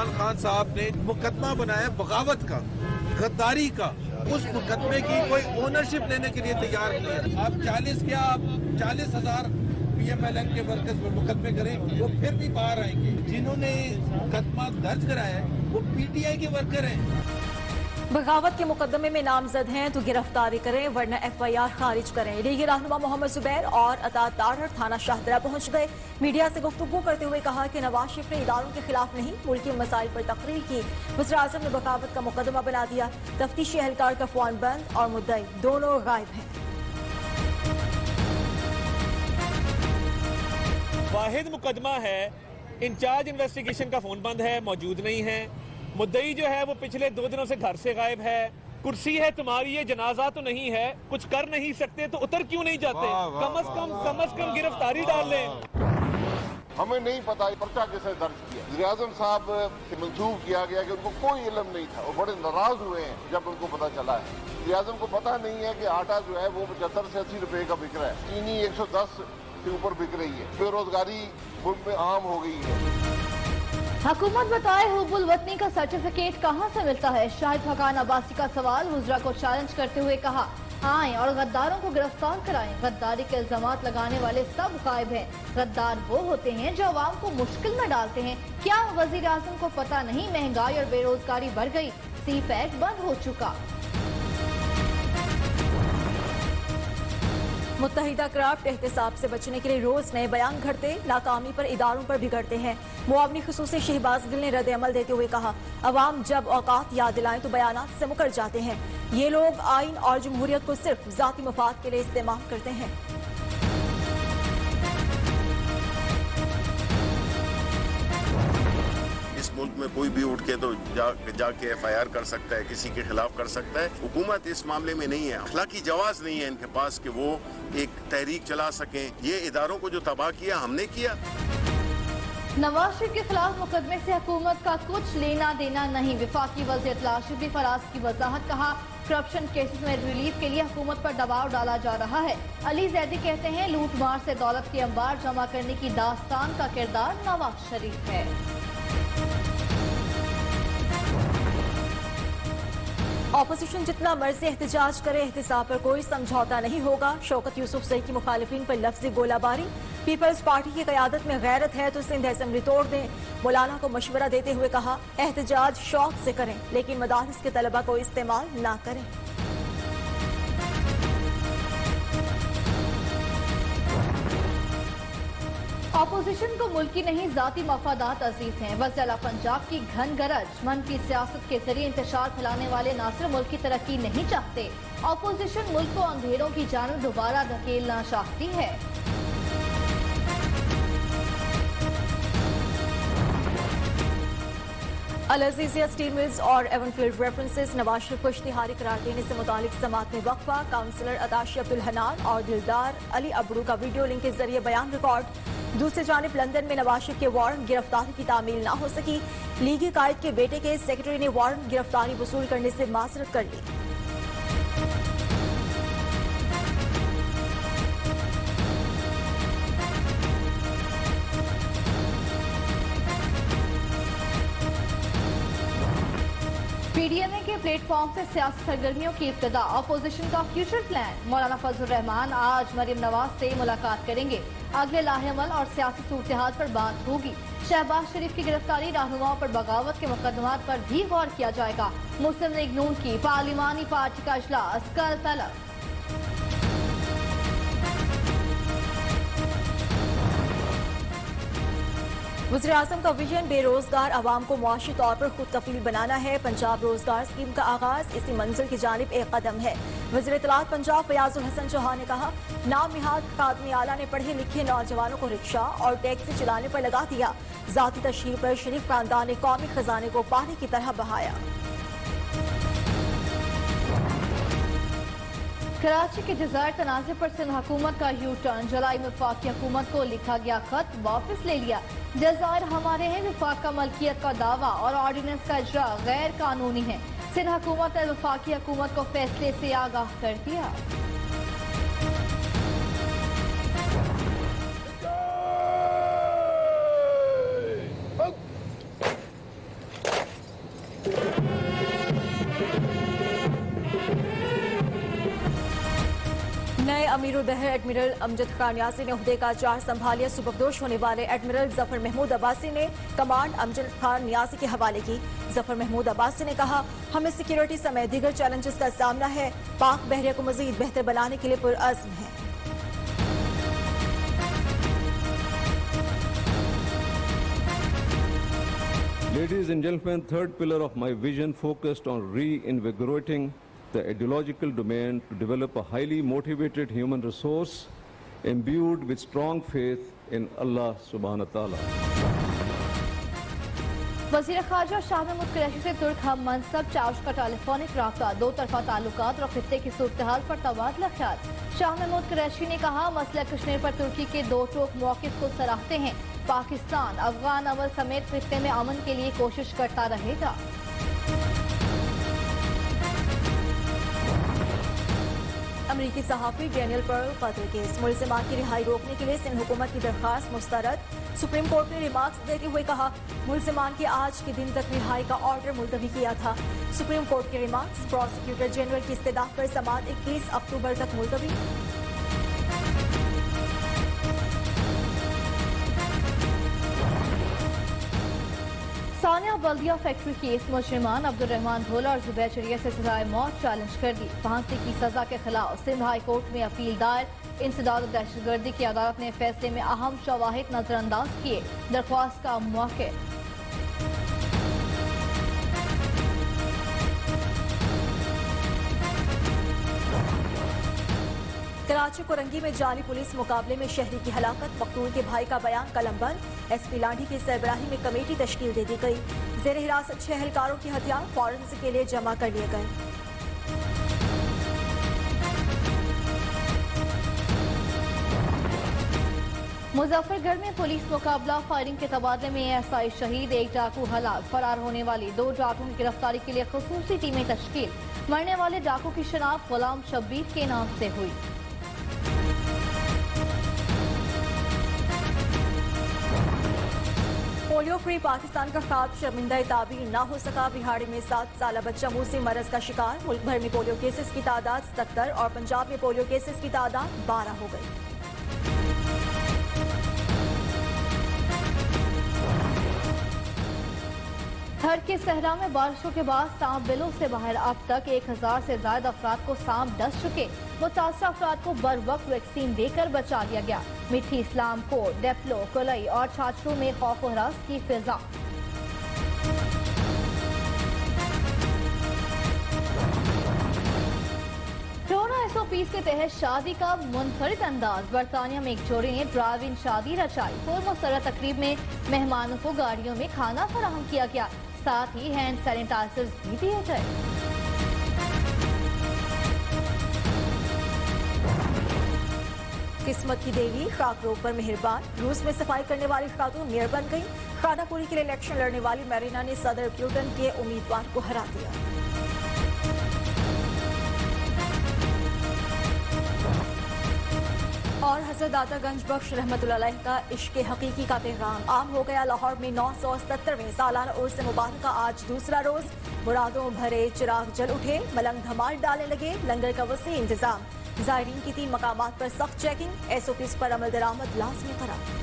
عمران خان صاحب نے مقدمہ بنایا بغاوت کا، غداری کا، اس مقدمے کی کوئی اونرشپ لینے کے لیے تیار نہیں ہے۔ آپ 40,000 پی ایم ایل این کے ورکرز پر مقدمے کریں، وہ پھر بھی باہر آئیں گے۔ جنہوں نے مقدمہ درج کرایا ہے وہ پی ٹی آئی کے ورکر ہیں۔ بغاوت کے مقدمے میں نامزد ہیں تو گرفتاری کریں ورنہ ایف آئی آر خارج کریں۔ لیگی رہنما محمد زبیر اور عطا تاہر تھانہ شاہدرہ پہنچ گئے۔ میڈیا سے گفتگو کرتے ہوئے کہا کہ نواز شریف نے اداروں کے خلاف نہیں، ملکی مسائل پر تقریر کی۔ وزیراعظم نے بغاوت کا مقدمہ بنا دیا۔ تفتیشی اہلکار کا فون بند اور مدعی دونوں غائب ہیں۔ واحد مقدمہ ہے، انچارج انویسٹیگیشن کا فون بند ہے، موجود نہیں ہے۔ مدعی جو ہے وہ پچھلے 2 دنوں سے گھر سے غائب ہے۔ کرسی ہے تمہاری، یہ جنازہ تو نہیں ہے، کچھ کر نہیں سکتے تو اتر کیوں نہیں جاتے؟ کم از کم گرفتاری ڈال لیں۔ ہمیں نہیں پتا پرچہ کس نے درج کیا۔ وزیراعظم صاحب سے منسوخ کیا گیا کہ ان کو کوئی علم نہیں تھا، وہ بڑے ناراض ہوئے ہیں جب ان کو پتا چلا ہے۔ وزیراعظم کو پتا نہیں ہے کہ آٹا جو ہے وہ 75 سے 80 روپے کا بک رہا ہے، چینی 110 سے اوپر بک رہی ہے، بے روزگاری ملک میں عام ہو گئی ہے۔ حکومت بتائے حب الوطنی کا سرٹیفکیٹ کہاں سے ملتا ہے؟ شاہد حقان عباسی کا سوال وزراء کو چیلنج کرتے ہوئے کہا آئیں اور غداروں کو گرفتار کرائیں۔ غداری کے الزامات لگانے والے سب غائب ہیں۔ غدار وہ ہوتے ہیں جو عوام کو مشکل میں ڈالتے ہیں۔ کیا وزیر اعظم کو پتہ نہیں مہنگائی اور بے روزگاری بڑھ گئی، سی پیک بند ہو چکا؟ متحدہ کرافٹ احتساب سے بچنے کے لیے روز نئے بیان گھڑتے، ناکامی پر اداروں پر بگڑتے ہیں۔ معاونی خصوصی شہباز گل نے رد عمل دیتے ہوئے کہا عوام جب اوقات یاد دلائیں تو بیانات سے مکر جاتے ہیں۔ یہ لوگ آئین اور جمہوریت کو صرف ذاتی مفاد کے لیے استعمال کرتے ہیں۔ اس ملک میں کوئی بھی اٹھ کے تو جا کے ایف آئی آر کر سکتا ہے، کسی کے خلاف کر سکتا ہے۔ حکومت اس معاملے میں نہیں ہے، اخلاقی جواز نہیں ہے ان کے پاس کہ وہ ایک تحریک چلا سکیں۔ یہ اداروں کو جو تباہ کیا ہم نے کیا۔ نواز شریف کے خلاف مقدمے سے حکومت کا کچھ لینا دینا نہیں۔ وفاقی وزیر اطلاع شبلی فراز کی وضاحت، کہا کرپشن کیسز میں ریلیف کے لیے حکومت پر دباؤ ڈالا جا رہا ہے۔ علی زیدی کہتے ہیں لوٹ مار سے دولت کے انبار جمع کرنے کی داستان کا کردار نواز شریف ہے۔ اپوزیشن جتنا مرضی احتجاج کرے، احتساب پر کوئی سمجھوتا نہیں ہوگا۔ شوکت یوسف زئی کی مخالفین پر لفظی گولہ باری۔ پیپلز پارٹی کی قیادت میں غیرت ہے تو سندھ اسمبلی توڑ دیں۔ مولانا کو مشورہ دیتے ہوئے کہا احتجاج شوق سے کریں لیکن مدارس کے طلبہ کو استعمال نہ کریں۔ اپوزیشن کو ملکی نہیں ذاتی مفادات عزیز ہیں۔ وزیر اعلیٰ پنجاب کی گھن گرج، منفی سیاست کے ذریعے انتشار پھیلانے والے نہ صرف ملک کی ترقی نہیں چاہتے، اپوزیشن ملک کو اندھیروں کی جانب دوبارہ دھکیلنا چاہتی ہے۔ العزیزیہ اسٹیل ملز اور even field references Nawaz Sharif کو اشتہاری قرار دینے سے متعلق سماعت میں وقفہ۔ کاؤنسلر عطاشی عبدالحنان اور دلدار علی ابڑو کا ویڈیو لنک کے ذریعے بیان ریکارڈ۔ دوسری جانب لندن میں نواز شریف کے وارنٹ گرفتاری کی تعمیل نہ ہو سکی۔ لیگی قائد کے بیٹے کے سیکرٹری نے وارنٹ گرفتاری وصول کرنے سے معذرت کر لی۔ پی ڈی ایم اے کے پلیٹ فارم سے سیاسی سرگرمیوں کی ابتدا، اپوزیشن کا فیوچر پلان۔ مولانا فضل الرحمان آج مریم نواز سے ملاقات کریں گے۔ اگلے لاہ عمل اور سیاسی صورتحال پر بات ہوگی۔ شہباز شریف کی گرفتاری، رہنماؤں پر بغاوت کے مقدمات پر بھی غور کیا جائے گا۔ مسلم لیگ نون کی پارلیمانی پارٹی کا اجلاس کل طلب۔ وزیراعظم کا ویژن بے روزگار عوام کو معاشی طور پر خود کفیل بنانا ہے۔ پنجاب روزگار اسکیم کا آغاز اسی منزل کی جانب ایک قدم ہے۔ وزیر اطلاعات پنجاب فیاض الحسن چوہان نے کہا نام نہاد خادم اعلیٰ نے پڑھے لکھے نوجوانوں کو رکشہ اور ٹیکسی چلانے پر لگا دیا۔ ذاتی تشہیر پر شریف خاندان نے قومی خزانے کو پانی کی طرح بہایا۔ کراچی کے جزائر تنازع پر سندھ حکومت کا یو ٹرن، جولائی میں وفاقی حکومت کو لکھا گیا خط واپس لے لیا۔ جزائر ہمارے ہیں، وفاق کا ملکیت کا دعویٰ اور آرڈیننس کا اجرا غیر قانونی ہے۔ سندھ حکومت نے وفاقی حکومت کو فیصلے سے آگاہ کر دیا۔ امیر البحر ایڈمرل امجد خان نیازی نے عہدے کا چارج سنبھالیا. سبکدوش ہونے والے ایڈمرل ظفر محمود عباسی نے کمانڈ امجد خان نیازی کے حوالے کی. ظفر محمود عباسی نے کہا ہمیں سیکیورٹی سمیت دیگر چیلنجز کا سامنا ہے. پاک بحریہ کو مزید بہتر بنانے کے لیے پرعزم ہے. Ladies and gentlemen, third pillar of my vision focused on reinvigorating the ideological domain to develop a highly motivated human resource imbued with strong faith in Allah subhanahu wa ta'ala. وزیر خارجہ شاہ محمود قریشی سے ترک ہم منصب چاوش کا ٹیلیفونک رابطہ. دو طرفہ تعلقات اور خطے کی صورتحال پر تبادلہ خیال. شاہ محمود قریشی نے کہا مسئلہ کشمیر پر ترکی کے دو ٹوک موقف کو سراہتے ہیں. پاکستان افغان امن سمیت خطے میں امن کے لیے کوشش کرتا رہے گا. امریکی صحافی ڈینیل پرل قتل کیس. ملزمان کی رہائی روکنے کے لیے سندھ حکومت کی درخواست مسترد. سپریم کورٹ نے ریمارکس دیتے ہوئے کہا ملزمان کی آج کے دن تک رہائی کا آرڈر ملتوی کیا تھا. سپریم کورٹ کے ریمارکس پروسیکیوٹر جنرل کی استدعا پر سماعت 21 اکتوبر تک ملتوی. ثانیہ بلدیہ فیکٹری کیس. مجرمان عبد الرحمان بھولا اور زبیر چریا سے سزائے موت چیلنج کر دی. پھانسی کی سزا کے خلاف سندھ ہائی کورٹ میں اپیل دائر. انسداد و دہشت گردی کی عدالت نے فیصلے میں اہم شواہد نظر انداز کیے. درخواست کا موقع. کراچی کورنگی میں جعلی پولیس مقابلے میں شہری کی ہلاکت. مقتول کے بھائی کا بیان قلم بند. ایس پی لانڈھی کی سربراہی میں کمیٹی تشکیل دے دی گئی. زیر حراست 6 اہلکاروں کے ہتھیار فورنسک کے لیے جمع کر لیے گئے. مظفر گڑھ میں پولیس مقابلہ. فائرنگ کے تبادلے میں ایسائی شہید. ایک ڈاکو ہلاک. فرار ہونے والی 2 ڈاکوؤں کی گرفتاری کے لیے خصوصی ٹیمیں تشکیل. مرنے والے ڈاکو کی شناخت غلام شبیر کے نام سے ہوئی. پولیو فری پاکستان کا خواب شرمندہ تعبیر نہ ہو سکا. بہاڑی میں 7 سالہ بچہ موسی مرض کا شکار. ملک بھر میں پولیو کیسز کی تعداد 77 اور پنجاب میں پولیو کیسز کی تعداد 12 ہو گئی. تھر کے صحرا میں بارشوں کے بعد سانپ بلوں سے باہر. اب تک 1000 سے زائد افراد کو سانپ ڈس چکے. متاثرہ افراد کو بر وقت ویکسین دے کر بچا لیا گیا. میٹھی اسلام کوٹ ڈیپلو کلئی اور چھاچروں میں خوف و ہراس کی فضا. کورونا SOPs کے تحت شادی کا منفرد انداز. برطانیہ میں ایک جوڑے نے ڈرائیو ان شادی رچائی. پرمسرت تقریب میں مہمانوں کو گاڑیوں میں کھانا فراہم کیا گیا. ساتھ ہی ہینڈ سینیٹائزرز بھی دیے گئے. قسمت کی دیوی خاک روگ پر مہربان. روس میں صفائی کرنے والی خاتون میئر بن گئی. خانہ پوری کے لیے الیکشن لڑنے والی میرینا نے صدر پیوٹن کے امیدوار کو ہرا دیا. اور حضرت داتا گنج بخش رحمت اللہ علیہ کا عشق حقیقی کا پیغام عام ہو گیا. لاہور میں 977ویں سالانہ عرس مبارکہ آج دوسرا روز. مرادوں بھرے چراغ جل اٹھے. ملنگ دھمال ڈالنے لگے. لنگر کا وسیع انتظام. زائرین کی 3 مقامات پر سخت چیکنگ. SOPs پر عمل درآمد لازمی قرار.